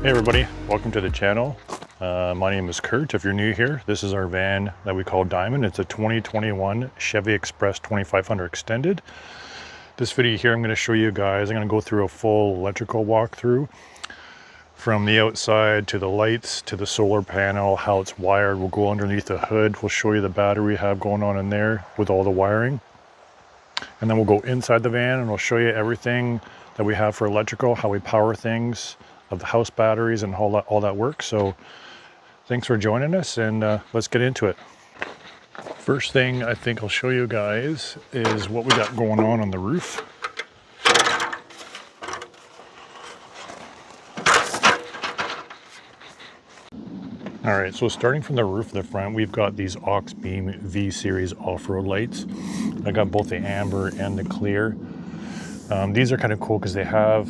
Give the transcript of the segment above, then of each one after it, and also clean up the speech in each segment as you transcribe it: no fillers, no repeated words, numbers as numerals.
Hey everybody, welcome to the channel. My name is Kurt. If you're new here, this is our van that we call Diamond. It's a 2021 Chevy Express 2500 Extended. This video here I'm going to show you guys, I'm going to go through a full electrical walkthrough from the outside to the lights to the solar panel, how it's wired. We'll go underneath the hood, we'll show you the battery we have going on in there with all the wiring. And then we'll go inside the van and we'll show you everything that we have for electrical, how we power things, of the house batteries and all that works. So thanks for joining us, and let's get into it. First thing I think I'll show you guys is what we got going on the roof. All right, so starting from the roof of the front, we've got these aux beam V series off-road lights. I got both the amber and the clear. These are kind of cool because they have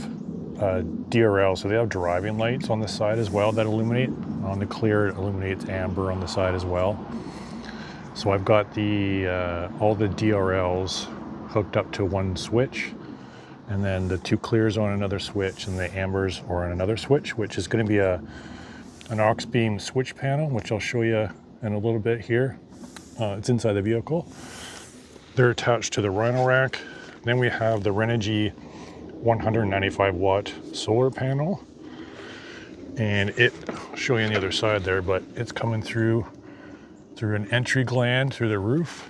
DRL, so they have driving lights on the side as well that illuminate. On the clear, it illuminates amber on the side as well. So I've got the all the DRLs hooked up to one switch, and then the two clears on another switch, and the ambers are on another switch, which is going to be an aux beam switch panel, which I'll show you in a little bit here. It's inside the vehicle. They're attached to the Rhino rack. Then we have the Renogy 195 watt solar panel, and I'll show you on the other side there, but it's coming through an entry gland through the roof.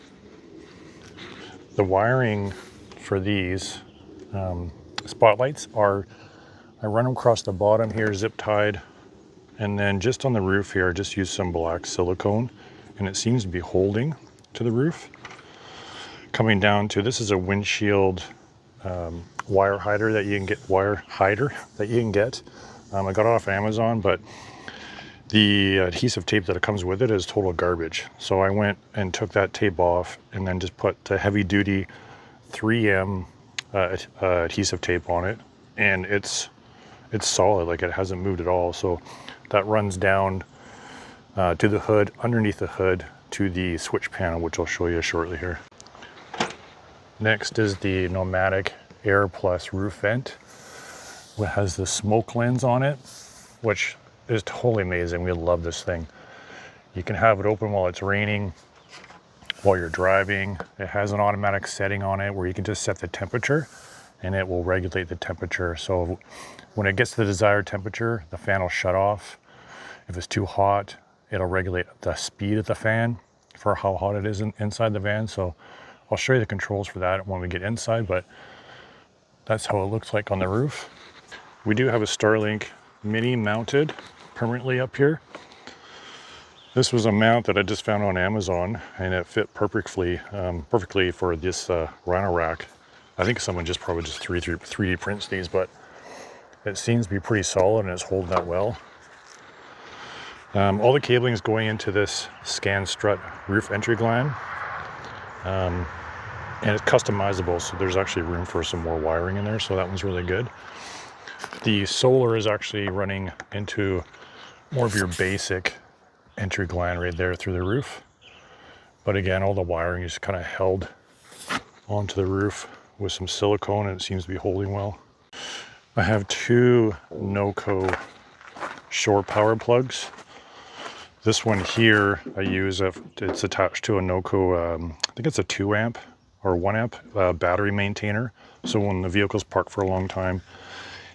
The wiring for these spotlights I run them across the bottom here, zip tied, and then just on the roof here I just use some black silicone, and it seems to be holding to the roof. Coming down to, this is a windshield wire hider that you can get. I got it off Amazon, but the adhesive tape that comes with it is total garbage. So I went and took that tape off and then just put the heavy duty 3M adhesive tape on it, and it's solid, like it hasn't moved at all. So that runs down to the hood, underneath the hood to the switch panel, which I'll show you shortly here. Next is the Nomadic Air Plus roof vent. It has the smoke lens on it, which is totally amazing. We love this thing. You can have it open while it's raining, while you're driving. It has an automatic setting on it where you can just set the temperature and it will regulate the temperature. So when it gets to the desired temperature, the fan will shut off. If it's too hot, it'll regulate the speed of the fan for how hot it is inside the van. So I'll show you the controls for that when we get inside, but that's how it looks like on the roof. We do have a Starlink Mini mounted permanently up here. This was a mount that I just found on Amazon, and it fit perfectly for this Rhino rack. I think someone probably just 3D prints these, but it seems to be pretty solid and it's holding that well. All the cabling is going into this scan strut roof entry gland. And it's customizable, so there's actually room for some more wiring in there, so that one's really good. The solar is actually running into more of your basic entry gland right there through the roof. But again, all the wiring is kind of held onto the roof with some silicone, and it seems to be holding well. I have two NOCO shore power plugs. This one here I use, it's attached to a NOCO, I think it's a 2 amp or 1 amp battery maintainer. So when the vehicle's parked for a long time,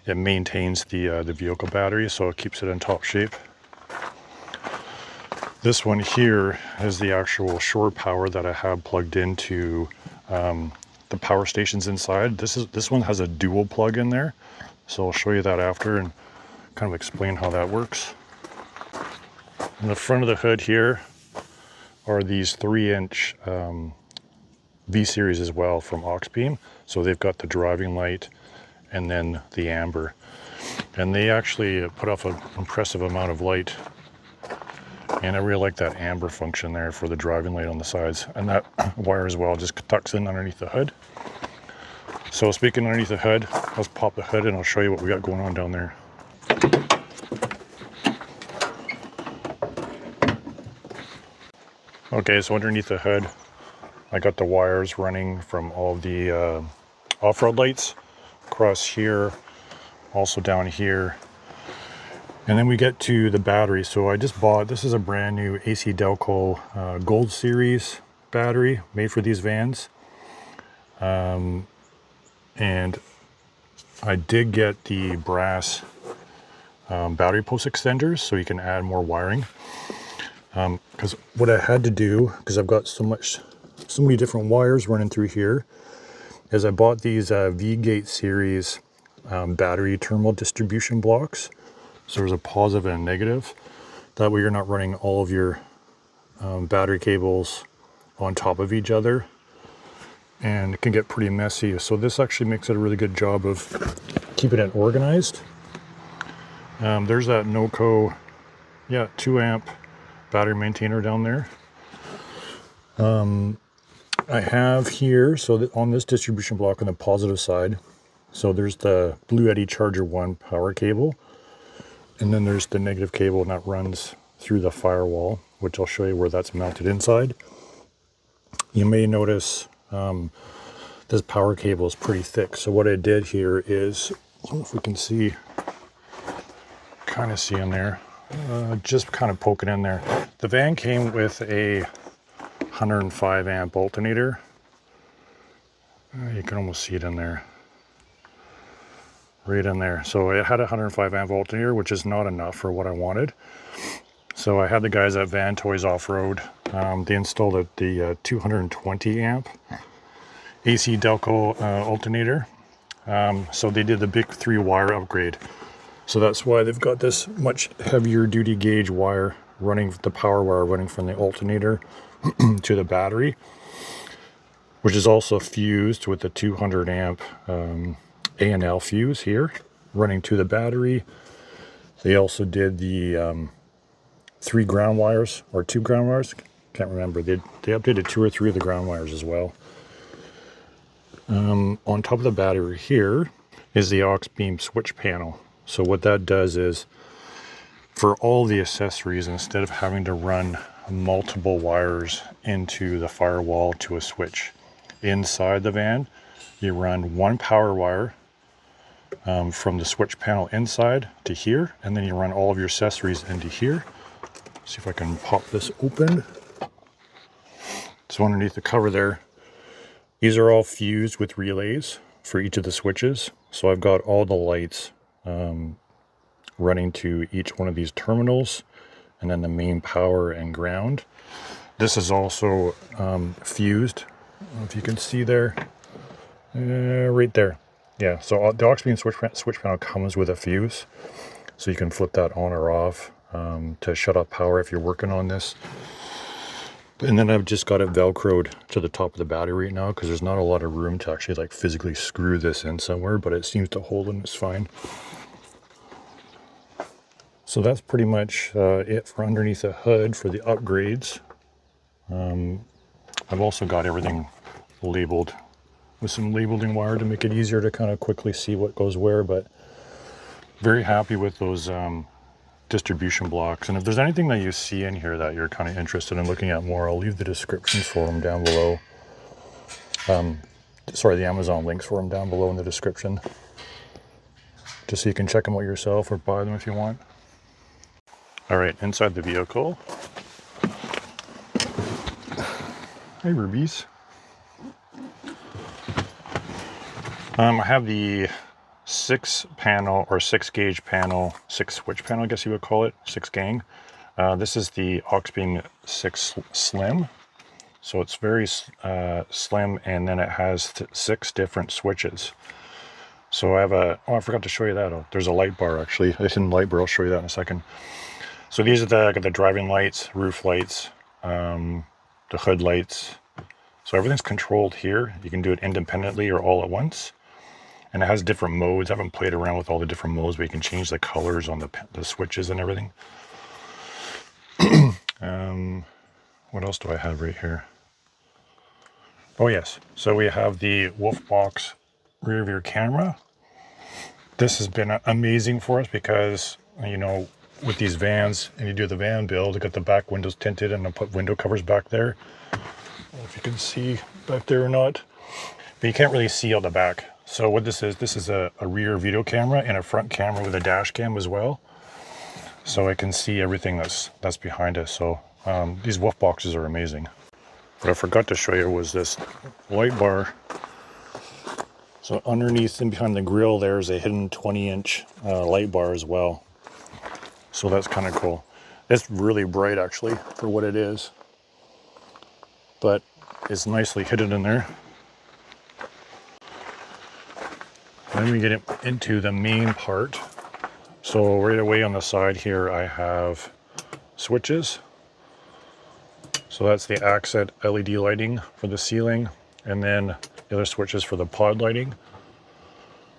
it maintains the vehicle battery, so it keeps it in top shape. This one here is the actual shore power that I have plugged into the power stations inside. This one has a dual plug in there, so I'll show you that after and kind of explain how that works. In the front of the hood here are these 3-inch V series as well from aux beam. So they've got the driving light and then the amber, and they actually put off an impressive amount of light, and I really like that amber function there for the driving light on the sides, and that wire as well just tucks in underneath the hood. So speaking underneath the hood, let's pop the hood and I'll show you what we got going on down there. Okay, so underneath the hood I got the wires running from all the off-road lights across here, also down here, And then we get to the battery. So I just bought, this is a brand new AC Delco Gold Series battery made for these vans. And I did get the brass battery post extenders so you can add more wiring. Because what I had to do, because I've got so many different wires running through here, is I bought these Vgate series battery terminal distribution blocks. So there's a positive and a negative. That way you're not running all of your battery cables on top of each other, and it can get pretty messy. So this actually makes it a really good job of keeping it organized. There's that NOCO, 2 amp battery maintainer down there. I have here, so on this distribution block on the positive side, so there's the BLUETTI Charger 1 power cable, and then there's the negative cable, and that runs through the firewall, which I'll show you where that's mounted inside. You may notice this power cable is pretty thick. So what I did here is, I don't know if we can see, kind of see in there, just kind of poke it in there. The van came with a 105 amp alternator. You can almost see it in there. Right in there. So it had a 105 amp alternator, which is not enough for what I wanted. So I had the guys at Van Toys Off-Road, they installed the 220 amp AC Delco alternator. So they did the big 3 wire upgrade. So that's why they've got this much heavier duty gauge wire running, the power wire running from the alternator to the battery, which is also fused with the 200 amp A&L fuse here running to the battery. They also did the 3 ground wires, or 2 ground wires, can't remember. They updated 2 or 3 of the ground wires as well. On top of the battery here is the aux beam switch panel. So what that does is, for all the accessories, instead of having to run multiple wires into the firewall to a switch inside the van, you run 1 power wire from the switch panel inside to here, and then you run all of your accessories into here. See if I can pop this open. So underneath the cover there, these are all fused with relays for each of the switches. So I've got all the lights running to each one of these terminals, and then the main power and ground. This is also fused. I don't know if you can see there, right there. Yeah, so the aux beam switch panel comes with a fuse, so you can flip that on or off to shut off power if you're working on this. And then I've just got it velcroed to the top of the battery right now, because there's not a lot of room to actually like physically screw this in somewhere, but it seems to hold and it's fine. So that's pretty much it for underneath the hood for the upgrades. I've also got everything labeled with some labeling wire to make it easier to kind of quickly see what goes where, but very happy with those distribution blocks. And if there's anything that you see in here that you're kind of interested in looking at more, I'll leave the descriptions for them down below. Sorry, the Amazon links for them down below in the description, just so you can check them out yourself or buy them if you want. All right, inside the vehicle. Hey, rubies. I have the 6 panel or 6 gauge panel, 6 switch panel, I guess you would call it, 6 gang. This is the aux beam 6 slim. So it's very slim, and then it has 6 different switches. So I have I forgot to show you that. Oh, there's a light bar actually. It's in light bar, I'll show you that in a second. So these are the driving lights, roof lights, the hood lights. So everything's controlled here. You can do it independently or all at once. And it has different modes. I haven't played around with all the different modes, but you can change the colors on the switches and everything. What else do I have right here? Oh yes, so we have the Wolfbox rear view camera. This has been amazing for us because, you know, with these vans, and you do the van build, you got the back windows tinted, and I put window covers back there. I don't know if you can see back there or not, but you can't really see out the back. So what this is a rear video camera and a front camera with a dash cam as well. so I can see everything that's behind us. So these wolf boxes are amazing. What I forgot to show you was this light bar. So underneath and behind the grill, there's a hidden 20-inch light bar as well. So that's kind of cool. It's really bright actually for what it is, but it's nicely hidden in there. Then we get into the main part. So right away on the side here, I have switches. So that's the accent LED lighting for the ceiling, and then the other switches for the pod lighting.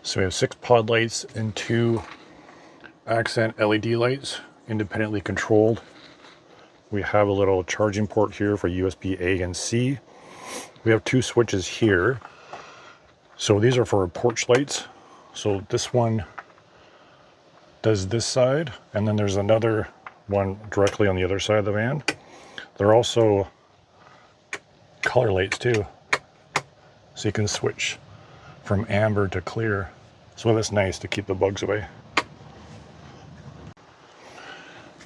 So we have 6 pod lights and 2 accent LED lights, independently controlled. We have a little charging port here for USB A and C. We have 2 switches here. So these are for porch lights. So this one does this side, and then there's another one directly on the other side of the van. They're also color lights too. So you can switch from amber to clear. So that's nice to keep the bugs away.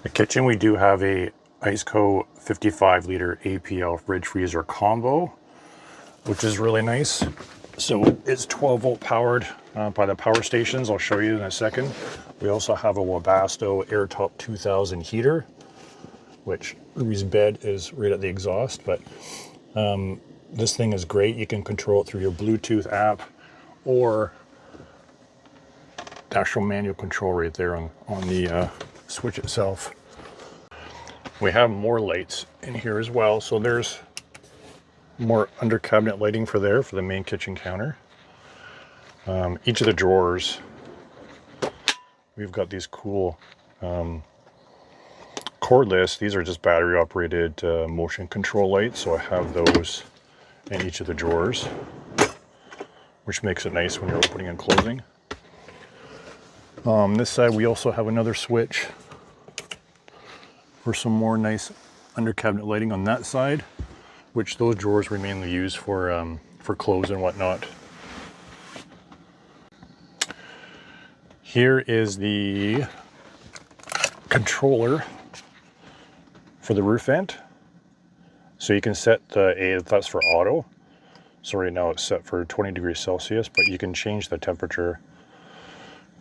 The kitchen, we do have a Iceco 55-liter APL fridge freezer combo, which is really nice. So it's 12-volt powered by the power stations. I'll show you in a second. We also have a Webasto Airtop 2000 heater, which Ruby's bed is right at the exhaust, but this thing is great. You can control it through your Bluetooth app or the actual manual control right there on the switch itself. We have more lights in here as well. So there's more under cabinet lighting for the main kitchen counter. Each of the drawers, we've got these cool cordless. These are just battery operated motion control lights. So I have those in each of the drawers, which makes it nice when you're opening and closing. This side we also have another switch for some more nice under cabinet lighting on that side, which those drawers we mainly use for clothes and whatnot. Here is the controller for the roof vent. So you can set that's for auto. So right now it's set for 20 degrees Celsius, but you can change the temperature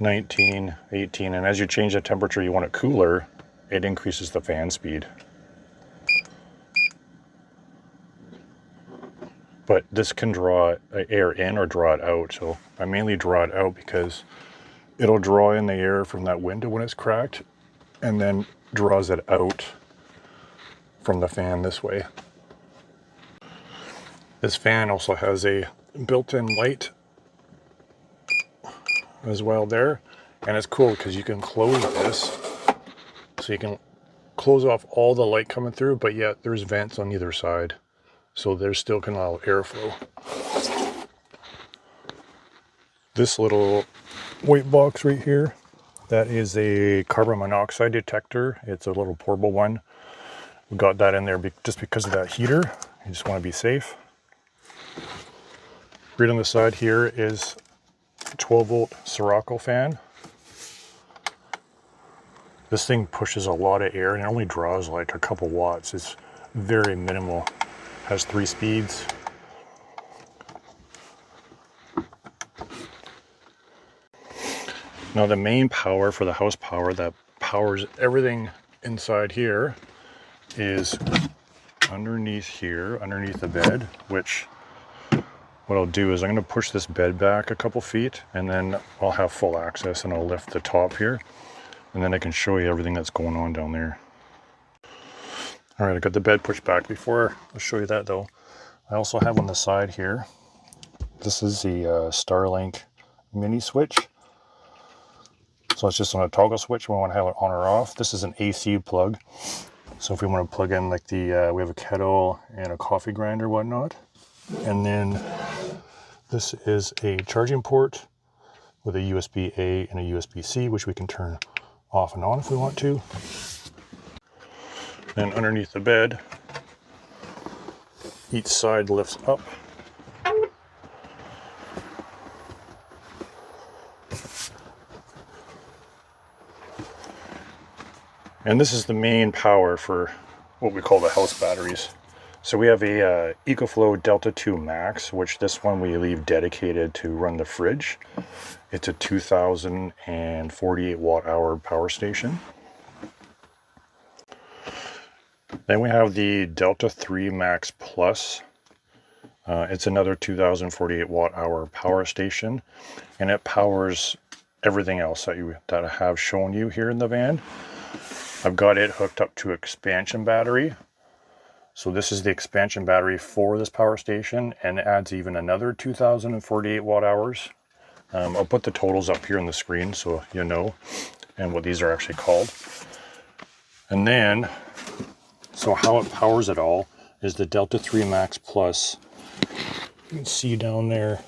19, 18, and as you change the temperature you want it cooler, it increases the fan speed. But this can draw air in or draw it out. So I mainly draw it out because it'll draw in the air from that window when it's cracked and then draws it out from the fan this way. This fan also has a built-in light as well there. And it's cool because you can close this. So you can close off all the light coming through, but yet there's vents on either side. So there's still can allow airflow. This little white box right here, that is a carbon monoxide detector. It's a little portable one. We got that in there just because of that heater. You just want to be safe. Right on the side here is a 12-volt Sirocco fan. This thing pushes a lot of air and it only draws like a couple watts. It's very minimal. Has 3 speeds. Now the main power for the house power that powers everything inside here is underneath here, underneath the bed, which what I'll do is I'm going to push this bed back a couple feet and then I'll have full access and I'll lift the top here and then I can show you everything that's going on down there. All right, I got the bed pushed back. Before I'll show you that though, I also have on the side here, this is the Starlink Mini switch. So it's just on a toggle switch. We want to have it on or off. This is an AC plug. So if we want to plug in like we have a kettle and a coffee grinder or whatnot. And then this is a charging port with a USB A and a USB C, which we can turn off and on if we want to. Then underneath the bed, each side lifts up. And this is the main power for what we call the house batteries. So we have a EcoFlow DELTA 2 Max, which this one we leave dedicated to run the fridge. It's a 2048 watt hour power station. Then we have the DELTA 3 Max Plus. It's another 2048 watt hour power station, and it powers everything else that I have shown you here in the van. I've got it hooked up to expansion battery. So this is the expansion battery for this power station, and it adds even another 2048 watt hours. I'll put the totals up here on the screen so you know, and what these are actually called. And then, so how it powers it all is the DELTA 3 Max Plus. You can see down there,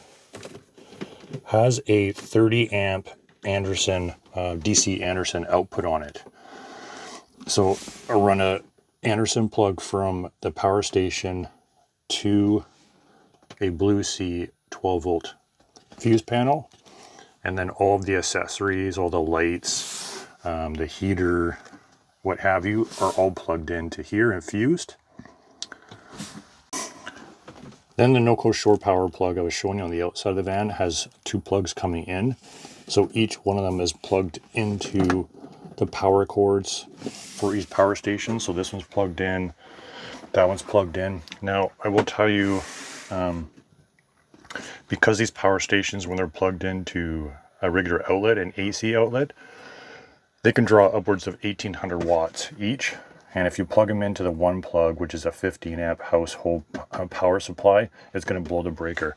has a 30 amp Anderson, DC Anderson output on it. So I run a Anderson plug from the power station to a BLUETTI 12 volt fuse panel, and then all of the accessories, all the lights, the heater, what have you, are all plugged into here and fused. Then the NOCO shore power plug I was showing you on the outside of the van has two plugs coming in, so each one of them is plugged into the power cords for each power station. So this one's plugged in, that one's plugged in. Now I will tell you, because these power stations, when they're plugged into a regular outlet, an AC outlet, they can draw upwards of 1800 watts each. And if you plug them into the one plug, which is a 15 amp household power supply, it's going to blow the breaker.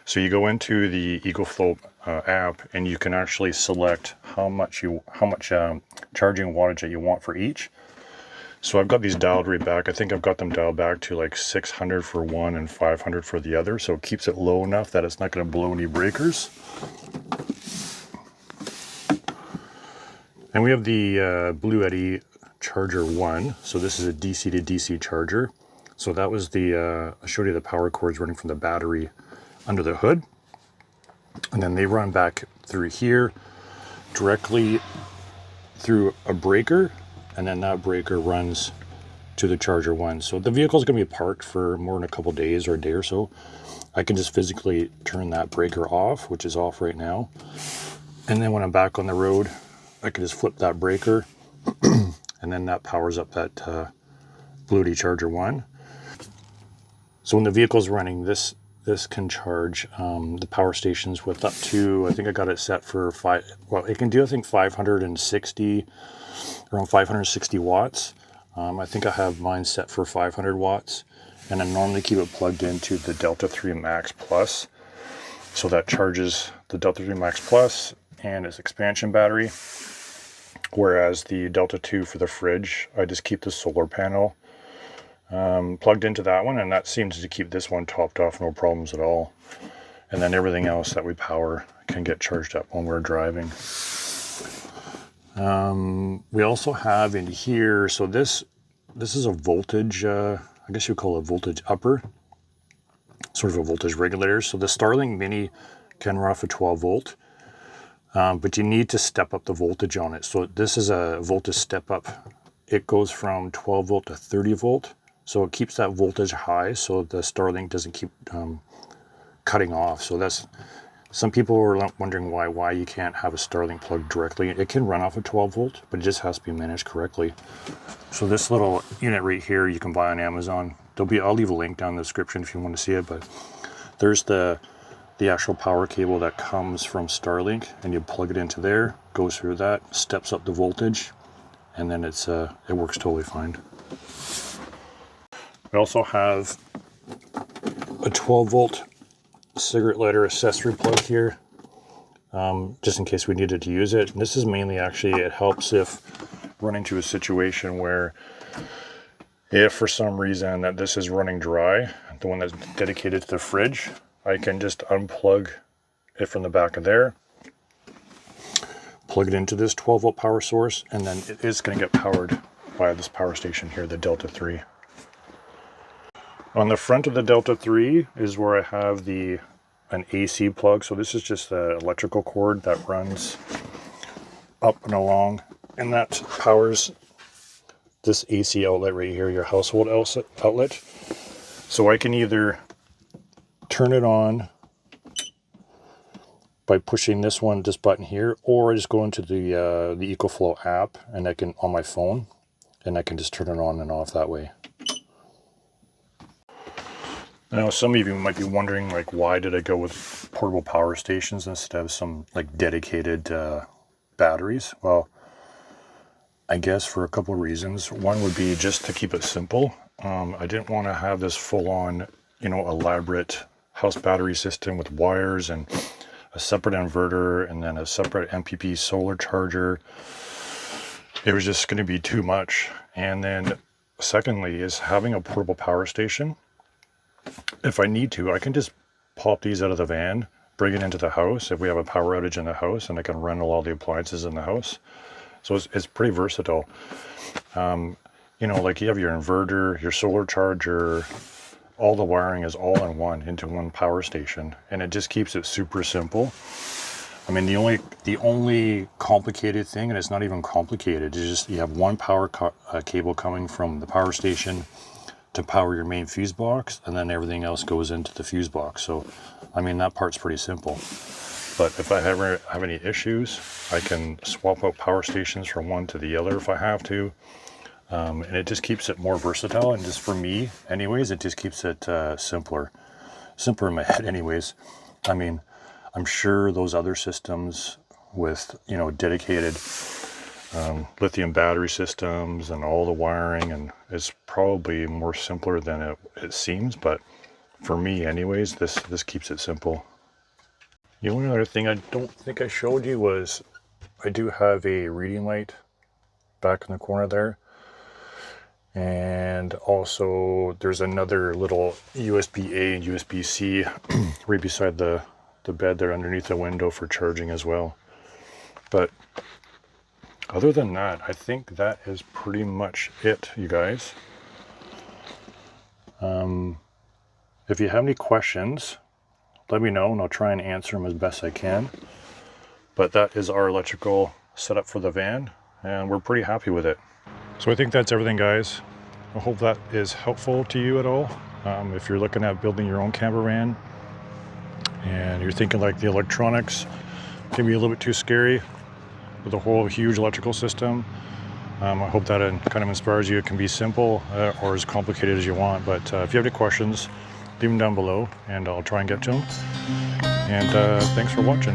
So you go into the EcoFlow app, and you can actually select how much charging wattage that you want for each. So I've got these dialed right back. I think I've got them dialed back to like 600 for one and 500 for the other. So it keeps it low enough that it's not going to blow any breakers. And we have the BLUETTI Charger 1. So this is a DC to DC charger. So that was the, I showed you the power cords running from the battery under the hood. And then they run back through here, directly through a breaker, and then that breaker runs to the Charger 1. So the vehicle is going to be parked for more than a couple days or a day or so. I can just physically turn that breaker off, which is off right now. And then when I'm back on the road, I can just flip that breaker, and then that powers up that BLUETTI Charger 1. So when the vehicle's running, this can charge the power stations with up to, I think I got it set for it can do, I think, 560, around 560 watts. I think I have mine set for 500 watts, and I normally keep it plugged into the DELTA 3 Max Plus. So that charges the DELTA 3 Max Plus and its expansion battery. Whereas the DELTA 2 for the fridge, I just keep the solar panel plugged into that one, and that seems to keep this one topped off, no problems at all. And then everything else that we power can get charged up when we're driving. We also have in here, so this is a voltage, I guess you call it a voltage upper, sort of a voltage regulator. So the Starlink Mini can run off a 12 volt, but you need to step up the voltage on it. So this is a voltage step up. It goes from 12 volt to 30 volt. So it keeps that voltage high, so the Starlink doesn't keep cutting off. So that's, some people were wondering why you can't have a Starlink plug directly. It can run off a 12 volt, but it just has to be managed correctly. So this little unit right here, you can buy on Amazon. I'll leave a link down in the description if you want to see it, but there's the actual power cable that comes from Starlink, and you plug it into there, goes through that, steps up the voltage, and then it works totally fine. We also have a 12 volt cigarette lighter accessory plug here, just in case we needed to use it. And this is mainly, actually, it helps if run into a situation where, if for some reason that this is running dry, the one that's dedicated to the fridge, I can just unplug it from the back of there, plug it into this 12 volt power source, and then it is going to get powered by this power station here, the DELTA 3. On the front of the DELTA 3 is where I have an AC plug. So this is just the electrical cord that runs up and along, and that powers this AC outlet right here, your household outlet. So I can either turn it on by pushing this button here, or I just go into the EcoFlow app and I can, on my phone, and I can just turn it on and off that way. Now, some of you might be wondering, like, why did I go with portable power stations instead of some like dedicated batteries? Well, I guess for a couple of reasons. One would be just to keep it simple. I didn't want to have this full-on, you know, elaborate house battery system with wires and a separate inverter and then a separate MPP solar charger. It was just going to be too much. And then secondly is having a portable power station. If I need to, I can just pop these out of the van, bring it into the house if we have a power outage in the house, and I can run all the appliances in the house. So it's pretty versatile. You know, like you have your inverter, your solar charger, all the wiring is all in one into one power station, and it just keeps it super simple. I mean, the only complicated thing, and it's not even complicated, is just you have one power cable coming from the power station to power your main fuse box, and then everything else goes into the fuse box. So, I mean, that part's pretty simple. But if I ever have any issues, I can swap out power stations from one to the other if I have to. And it just keeps it more versatile, and just for me anyways, it just keeps it simpler in my head anyways. I mean, I'm sure those other systems with, you know, dedicated lithium battery systems and all the wiring, and it's probably more simpler than it seems, but for me anyways, this keeps it simple. The only other thing I don't think I showed you was I do have a reading light back in the corner there. And also there's another little USB-A and USB-C right beside the bed there underneath the window for charging as well. But other than that, I think that is pretty much it, you guys. If you have any questions, let me know and I'll try and answer them as best I can. But that is our electrical setup for the van, and we're pretty happy with it. So I think that's everything, guys. I hope that is helpful to you at all. If you're looking at building your own camper van and you're thinking like the electronics can be a little bit too scary with a whole huge electrical system, I hope that kind of inspires you. It can be simple or as complicated as you want. But if you have any questions, leave them down below and I'll try and get to them. And thanks for watching.